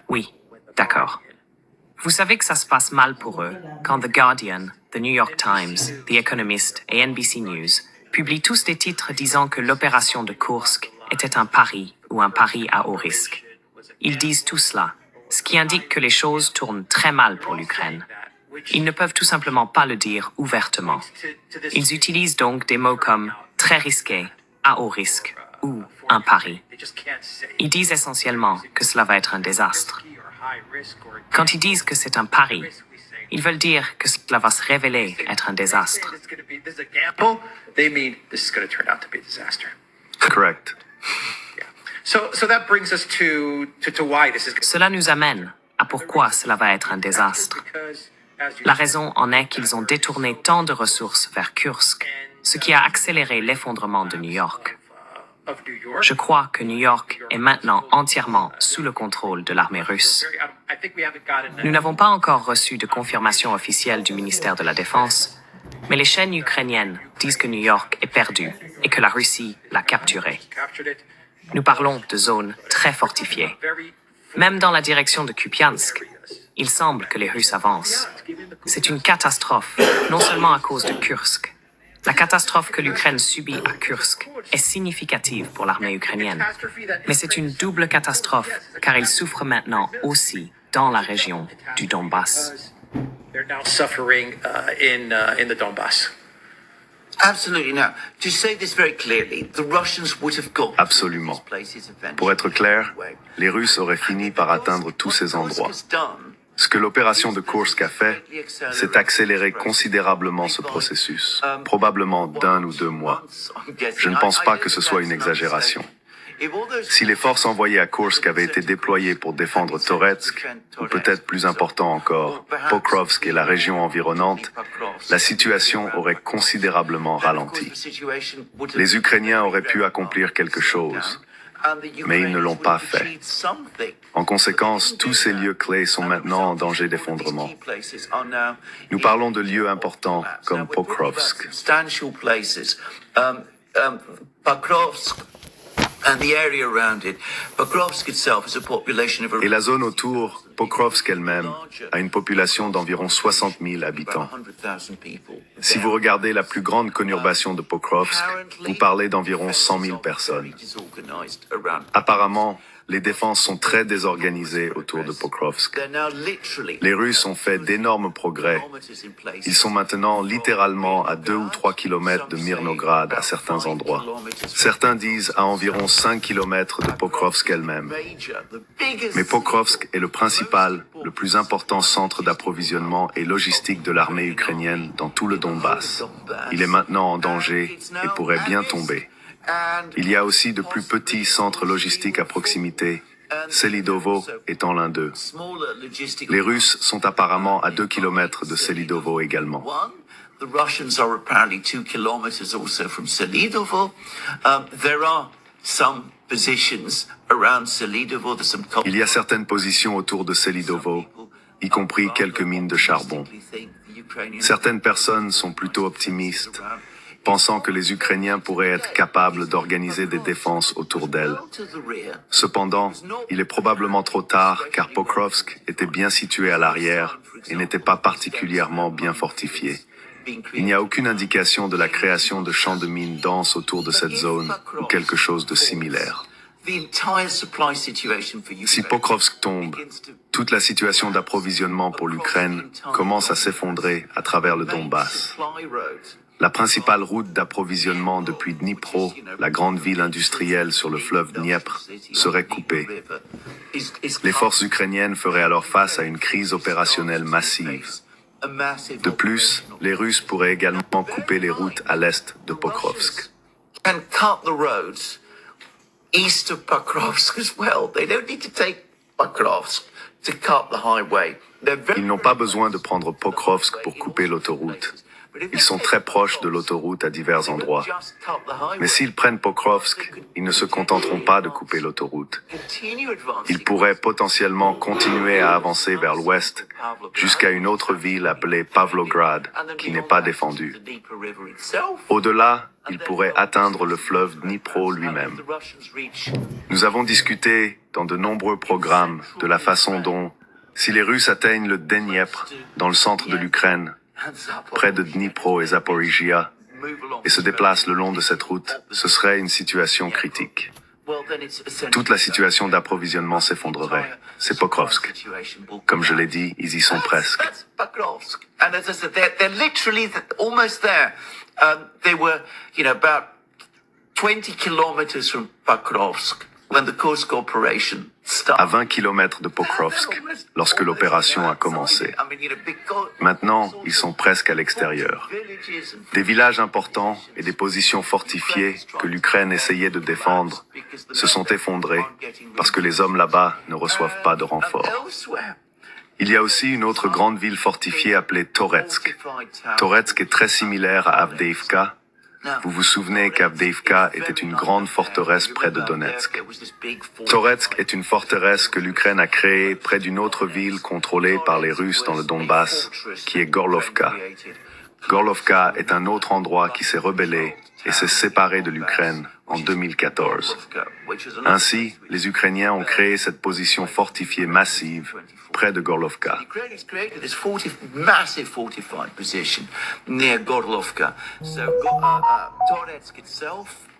Oui, d'accord. Vous savez que ça se passe mal pour eux quand The Guardian, The New York Times, The Economist et NBC News publient tous des titres disant que l'opération de Kursk était un pari ou un pari à haut risque. Ils disent tout cela, ce qui indique que les choses tournent très mal pour l'Ukraine. Ils ne peuvent tout simplement pas le dire ouvertement. Ils utilisent donc des mots comme très risqué, à haut risque ou un pari. Ils disent essentiellement que cela va être un désastre. Quand ils disent que c'est un pari, ils veulent dire que cela va se révéler être un désastre. Correct. Cela nous amène à pourquoi cela va être un désastre. La raison en est qu'ils ont détourné tant de ressources vers Kursk, ce qui a accéléré l'effondrement de New York. Je crois que New York est maintenant entièrement sous le contrôle de l'armée russe. Nous n'avons pas encore reçu de confirmation officielle du ministère de la Défense, mais les chaînes ukrainiennes disent que New York est perdu et que la Russie l'a capturé. Nous parlons de zones très fortifiées. Même dans la direction de Kupiansk, il semble que les Russes avancent. C'est une catastrophe, non seulement à cause de Kursk. La catastrophe que l'Ukraine subit à Kursk est significative pour l'armée ukrainienne. Mais c'est une double catastrophe, car ils souffrent maintenant aussi dans la région du Donbass. Absolument. Pour être clair, les Russes auraient fini par atteindre tous ces endroits. Ce que l'opération de Kursk a fait, c'est accélérer considérablement ce processus, probablement d'1 ou 2 mois. Je ne pense pas que ce soit une exagération. Si les forces envoyées à Kursk avaient été déployées pour défendre Toretsk, ou peut-être plus important encore, Pokrovsk et la région environnante, la situation aurait considérablement ralenti. Les Ukrainiens auraient pu accomplir quelque chose, mais ils ne l'ont pas fait. En conséquence, tous ces lieux clés sont maintenant en danger d'effondrement. Nous parlons de lieux importants comme Pokrovsk. Et la zone autour, Pokrovsk elle-même, a une population d'environ 60 000 habitants. Si vous regardez la plus grande conurbation de Pokrovsk, vous parlez d'environ 100 000 personnes. Apparemment, les défenses sont très désorganisées autour de Pokrovsk. Les Russes ont fait d'énormes progrès. Ils sont maintenant littéralement à 2 ou 3 kilomètres de Mirnograd à certains endroits. Certains disent à environ 5 kilomètres de Pokrovsk elle-même. Mais Pokrovsk est le principal, le plus important centre d'approvisionnement et logistique de l'armée ukrainienne dans tout le Donbass. Il est maintenant en danger et pourrait bien tomber. Il y a aussi de plus petits centres logistiques à proximité, Selidovo étant l'un d'eux. Les Russes sont apparemment à 2 kilomètres de Selidovo également. Il y a certaines positions autour de Selidovo, y compris quelques mines de charbon. Certaines personnes sont plutôt optimistes, pensant que les Ukrainiens pourraient être capables d'organiser des défenses autour d'elles. Cependant, il est probablement trop tard car Pokrovsk était bien situé à l'arrière et n'était pas particulièrement bien fortifié. Il n'y a aucune indication de la création de champs de mines denses autour de cette zone ou quelque chose de similaire. Si Pokrovsk tombe, toute la situation d'approvisionnement pour l'Ukraine commence à s'effondrer à travers le Donbass. La principale route d'approvisionnement depuis Dnipro, la grande ville industrielle sur le fleuve Dniepr, serait coupée. Les forces ukrainiennes feraient alors face à une crise opérationnelle massive. De plus, les Russes pourraient également couper les routes à l'est de Pokrovsk. Ils n'ont pas besoin de prendre Pokrovsk pour couper l'autoroute. Ils sont très proches de l'autoroute à divers endroits. Mais s'ils prennent Pokrovsk, ils ne se contenteront pas de couper l'autoroute. Ils pourraient potentiellement continuer à avancer vers l'ouest jusqu'à une autre ville appelée Pavlograd, qui n'est pas défendue. Au-delà, ils pourraient atteindre le fleuve Dnipro lui-même. Nous avons discuté dans de nombreux programmes de la façon dont, si les Russes atteignent le Dniepr, dans le centre de l'Ukraine, près de Dnipro et Zaporizhia, et se déplacent le long de cette route, ce serait une situation critique. Toute la situation d'approvisionnement s'effondrerait. C'est Pokrovsk. Comme je l'ai dit, ils y sont presque. And as I said, they're literally almost there. They were, about 20 kilometers from Pokrovsk when the Kursk operation started. À 20 kilomètres de Pokrovsk, lorsque l'opération a commencé. Maintenant, ils sont presque à l'extérieur. Des villages importants et des positions fortifiées que l'Ukraine essayait de défendre se sont effondrés parce que les hommes là-bas ne reçoivent pas de renfort. Il y a aussi une autre grande ville fortifiée appelée Toretsk. Toretsk est très similaire à Avdiivka. Vous vous souvenez qu'Avdiivka était une grande forteresse près de Donetsk. Toretsk est une forteresse que l'Ukraine a créée près d'une autre ville contrôlée par les Russes dans le Donbass, qui est Gorlovka. Gorlovka est un autre endroit qui s'est rebellé et s'est séparé de l'Ukraine en 2014. Ainsi, les Ukrainiens ont créé cette position fortifiée massive près de Gorlovka.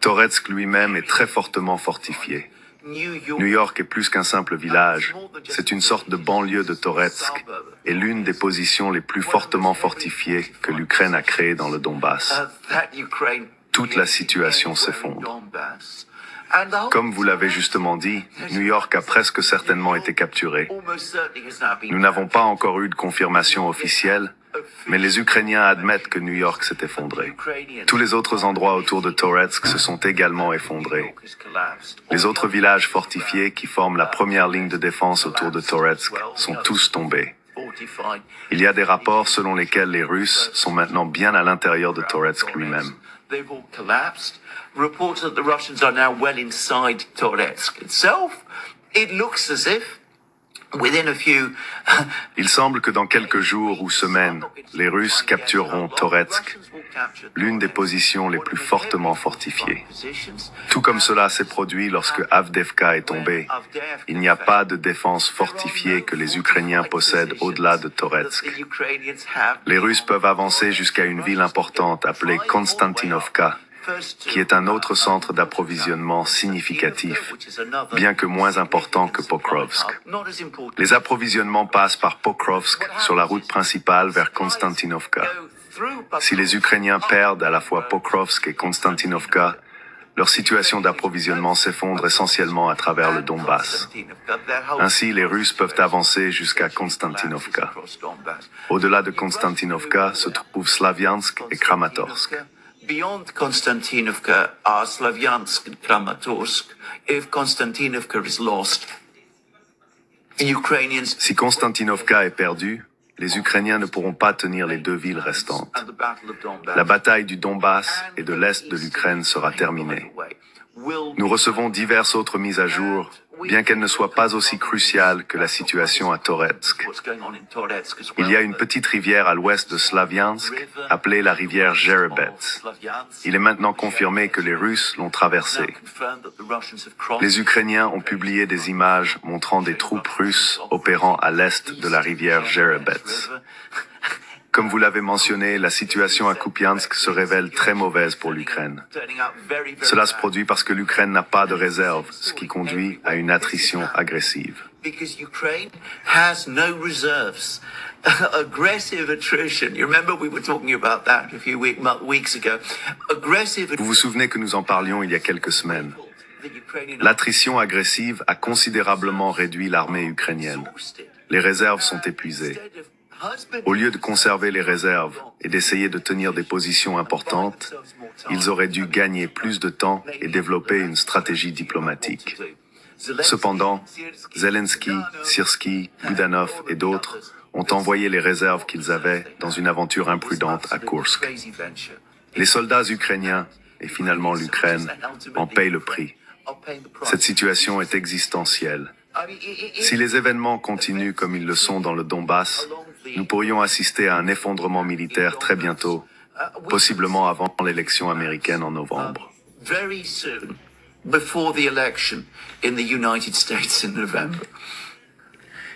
Toretsk lui-même est très fortement fortifié. New York est plus qu'un simple village, c'est une sorte de banlieue de Toretsk et l'une des positions les plus fortement fortifiées que l'Ukraine a créées dans le Donbass. Toute la situation s'effondre. Comme vous l'avez justement dit, New York a presque certainement été capturé. Nous n'avons pas encore eu de confirmation officielle, mais les Ukrainiens admettent que New York s'est effondré. Tous les autres endroits autour de Toretsk se sont également effondrés. Les autres villages fortifiés qui forment la première ligne de défense autour de Toretsk sont tous tombés. Il y a des rapports selon lesquels les Russes sont maintenant bien à l'intérieur de Toretsk lui-même. They've all collapsed. Reports that the Russians are now well inside Toretsk itself. It looks as if, within a few... Il semble que dans quelques jours ou semaines, les Russes captureront Toretsk, l'une des positions les plus fortement fortifiées. Tout comme cela s'est produit lorsque Avdiivka est tombé, il n'y a pas de défense fortifiée que les Ukrainiens possèdent au-delà de Toretsk. Les Russes peuvent avancer jusqu'à une ville importante appelée Konstantinovka, qui est un autre centre d'approvisionnement significatif, bien que moins important que Pokrovsk. Les approvisionnements passent par Pokrovsk sur la route principale vers Konstantinovka. Si les Ukrainiens perdent à la fois Pokrovsk et Konstantinovka, leur situation d'approvisionnement s'effondre essentiellement à travers le Donbass. Ainsi, les Russes peuvent avancer jusqu'à Konstantinovka. Au-delà de Konstantinovka se trouvent Slaviansk et Kramatorsk. Beyond Konstantinovka are Slavyansk and Kramatorsk. If Konstantinovka is lost, Ukrainians... Si Konstantinovka est perdue, les Ukrainiens ne pourront pas tenir les deux villes restantes. La bataille du Donbass et de l'Est de l'Ukraine sera terminée. Nous recevons diverses autres mises à jour, bien qu'elles ne soient pas aussi cruciales que la situation à Toretsk. Il y a une petite rivière à l'ouest de Slaviansk, appelée la rivière Jerebets. Il est maintenant confirmé que les Russes l'ont traversée. Les Ukrainiens ont publié des images montrant des troupes russes opérant à l'est de la rivière Jerebets. Comme vous l'avez mentionné, la situation à Kupiansk se révèle très mauvaise pour l'Ukraine. Cela se produit parce que l'Ukraine n'a pas de réserve, ce qui conduit à une attrition agressive. Vous vous souvenez que nous en parlions il y a quelques semaines. L'attrition agressive a considérablement réduit l'armée ukrainienne. Les réserves sont épuisées. Au lieu de conserver les réserves et d'essayer de tenir des positions importantes, ils auraient dû gagner plus de temps et développer une stratégie diplomatique. Cependant, Zelensky, Syrski, Budanov et d'autres ont envoyé les réserves qu'ils avaient dans une aventure imprudente à Koursk. Les soldats ukrainiens, et finalement l'Ukraine, en payent le prix. Cette situation est existentielle. Si les événements continuent comme ils le sont dans le Donbass, nous pourrions assister à un effondrement militaire très bientôt, possiblement avant l'élection américaine en novembre. Very soon, before the election in the United States in November.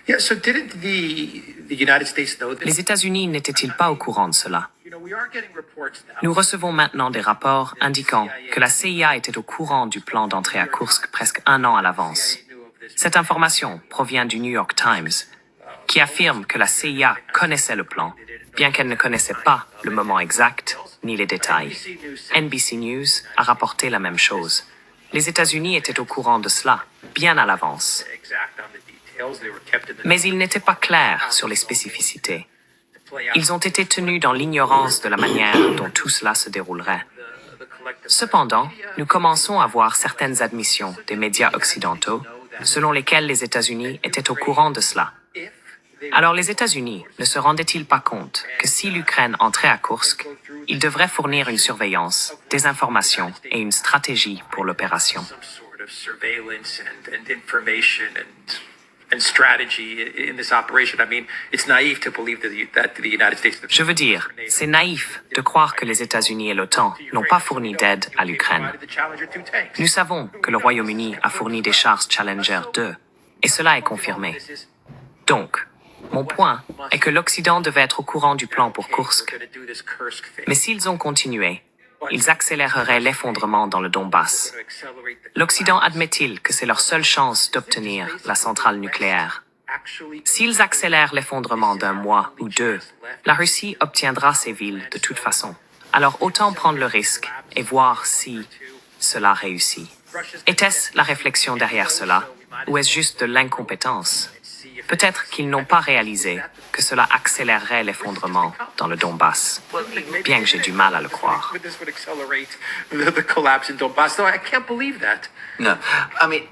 Yeah, so didn't the United States know this? Les États-Unis n'étaient-ils pas au courant de cela? We are getting reports now. Nous recevons maintenant des rapports indiquant que la CIA était au courant du plan d'entrée à Koursk presque un an à l'avance. Cette information provient du New York Times, qui affirme que la CIA connaissait le plan, bien qu'elle ne connaissait pas le moment exact ni les détails. NBC News a rapporté la même chose. Les États-Unis étaient au courant de cela, bien à l'avance. Mais ils n'étaient pas clairs sur les spécificités. Ils ont été tenus dans l'ignorance de la manière dont tout cela se déroulerait. Cependant, nous commençons à voir certaines admissions des médias occidentaux selon lesquelles les États-Unis étaient au courant de cela. Alors les États-Unis ne se rendaient-ils pas compte que si l'Ukraine entrait à Koursk, ils devraient fournir une surveillance, des informations et une stratégie pour l'opération? Some sort of surveillance and information and strategy in this operation. I mean, it's naive to believe that the United States. Je veux dire, c'est naïf de croire que les États-Unis et l'OTAN n'ont pas fourni d'aide à l'Ukraine. Nous savons que le Royaume-Uni a fourni des chars Challenger 2, et cela est confirmé. Donc, mon point est que l'Occident devait être au courant du plan pour Koursk, mais s'ils ont continué, ils accéléreraient l'effondrement dans le Donbass. L'Occident admet-il que c'est leur seule chance d'obtenir la centrale nucléaire? S'ils accélèrent l'effondrement d'un mois ou deux, la Russie obtiendra ces villes de toute façon. Alors autant prendre le risque et voir si cela réussit. Était-ce la réflexion derrière cela, ou est-ce juste de l'incompétence? Peut-être qu'ils n'ont pas réalisé que cela accélérerait l'effondrement dans le Donbass, bien que j'ai du mal à le croire. This would accelerate the collapse in Donbass. So I can't believe that. No, I mean,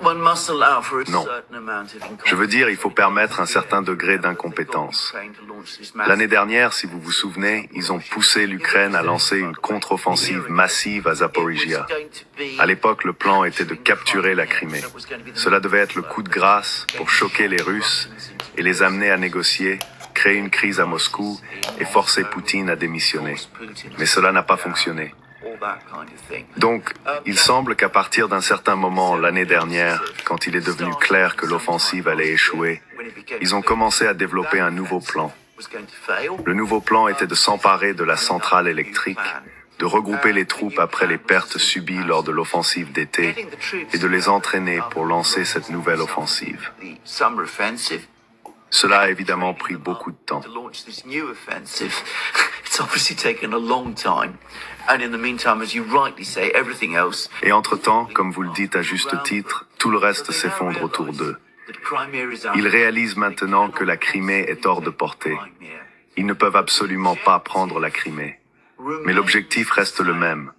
one must allow for a Non. certain amount of Je veux dire, il faut permettre un certain degré d'incompétence. L'année dernière, si vous vous souvenez, ils ont poussé l'Ukraine à lancer une contre-offensive massive à Zaporizhia. À l'époque, le plan était de capturer la Crimée. Cela devait être le coup de grâce pour choquer les Russes et les amener à négocier, créer une crise à Moscou et forcer Poutine à démissionner. Mais cela n'a pas fonctionné. Donc, il semble qu'à partir d'un certain moment l'année dernière, quand il est devenu clair que l'offensive allait échouer, ils ont commencé à développer un nouveau plan. Le nouveau plan était de s'emparer de la centrale électrique, de regrouper les troupes après les pertes subies lors de l'offensive d'été et de les entraîner pour lancer cette nouvelle offensive. Cela a évidemment pris beaucoup de temps. To launch this new offensive, it's obviously taken a long time. And in the meantime, as you rightly say, everything else. Et entre-temps, comme vous le dites à juste titre, tout le reste s'effondre autour d'eux. Ils réalisent maintenant que la Crimée est hors de portée. Ils ne peuvent absolument pas prendre la Crimée. Mais l'objectif reste le même.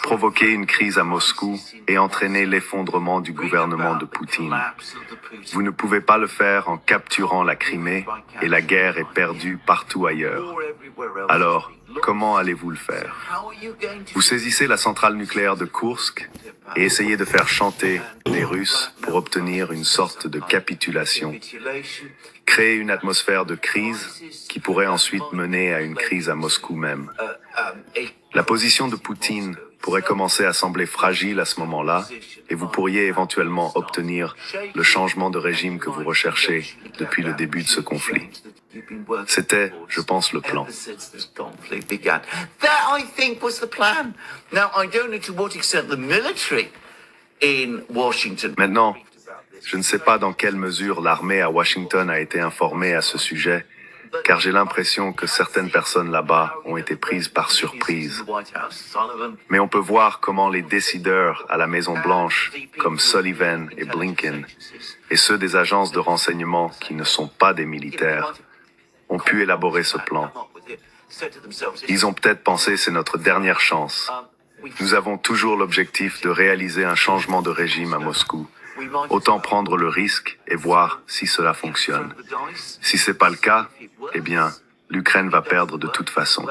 Provoquer une crise à Moscou et entraîner l'effondrement du gouvernement de Poutine. Vous ne pouvez pas le faire en capturant la Crimée et la guerre est perdue partout ailleurs. Alors, comment allez-vous le faire? Vous saisissez la centrale nucléaire de Koursk et essayez de faire chanter les Russes pour obtenir une sorte de capitulation. Créer une atmosphère de crise qui pourrait ensuite mener à une crise à Moscou même. La position de Poutine pourrait commencer à sembler fragile à ce moment-là et vous pourriez éventuellement obtenir le changement de régime que vous recherchez depuis le début de ce conflit. C'était, je pense, le plan. That, I think, was the plan. Now, I don't know to what extent the military in Washington. Maintenant, je ne sais pas dans quelle mesure l'armée à Washington a été informée à ce sujet, car j'ai l'impression que certaines personnes là-bas ont été prises par surprise. Mais on peut voir comment les décideurs à la Maison-Blanche, comme Sullivan et Blinken, et ceux des agences de renseignement qui ne sont pas des militaires, ont pu élaborer ce plan. Ils ont peut-être pensé c'est notre dernière chance. Nous avons toujours l'objectif de réaliser un changement de régime à Moscou Autant prendre le risque et voir si cela fonctionne. Si c'est pas le cas, eh bien, l'Ukraine va perdre de toute façon.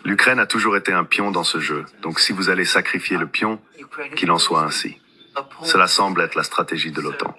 L'Ukraine a toujours été un pion dans ce jeu, donc si vous allez sacrifier le pion, qu'il en soit ainsi. Cela semble être la stratégie de l'OTAN.